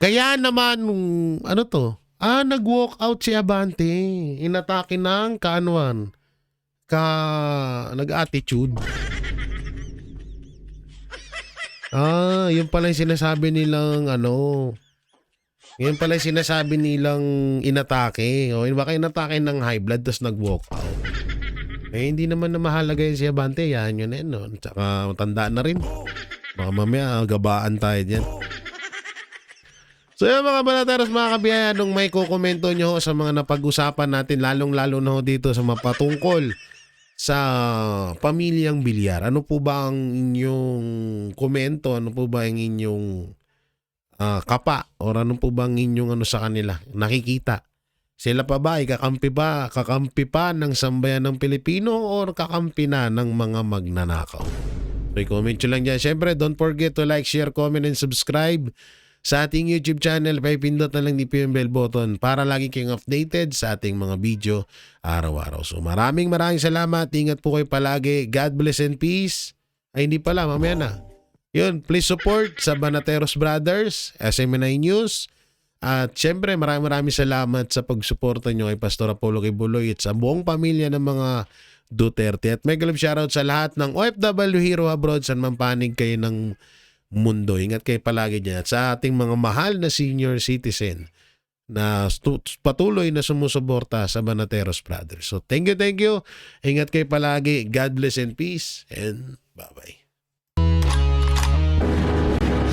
Kaya naman, ano to? Nag-walk out si Abante. Inatake ng kaanuan. Nag-attitude. Yun pala yung sinasabi nilang Yun pala yung sinasabi nilang inatake. O, baka inatake ng high blood tapos nag-walk out. Hindi naman na mahalaga yun si Abante. Yan yun no? Tsaka matandaan na rin. Baka mamaya gabaan tayo dyan. So yun mga banateros, mga kabiyaya, nung may kukomento nyo sa mga napag-usapan natin, lalong-lalo na ho dito sa mapatungkol sa pamilyang Bilyar. Ano po ba ang inyong komento? Ano po ba ang inyong kapa? O ano po ba ang inyong sa kanila? Nakikita. Sila pa ba ay kakampi pa ng sambayan ng Pilipino o kakampi na ng mga magnanakaw? So i-comment nyo lang dyan. Siyempre, don't forget to like, share, comment, and subscribe sa ating YouTube channel. Pindot na lang yung bell button para lagi kayong updated sa ating mga video araw-araw. So maraming salamat. Ingat po kayo palagi. God bless and peace. Ay hindi pala, mamaya na. Yun, please support sa Banateros Brothers, SMNI News. At syempre maraming salamat sa pagsuporta nyo kay Pastor Apollo Kibuloy at sa buong pamilya ng mga Duterte. At mega love shoutout sa lahat ng OFW Hero Abroad, saan man panig kayo ng mundo. Ingat kayo palagi dyan. At sa ating mga mahal na senior citizen na patuloy na sumusuporta sa Banateros Brothers. So thank you. Ingat kayo palagi. God bless and peace. And bye-bye.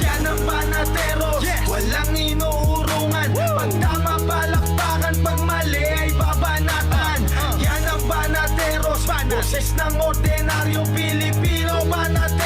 Yan ang Banateros, walang inuurungan. Pag tama palakpakan, pag mali ay babanatan. Yan ang Banateros, boses ng ordinaryong Pilipino. Banateros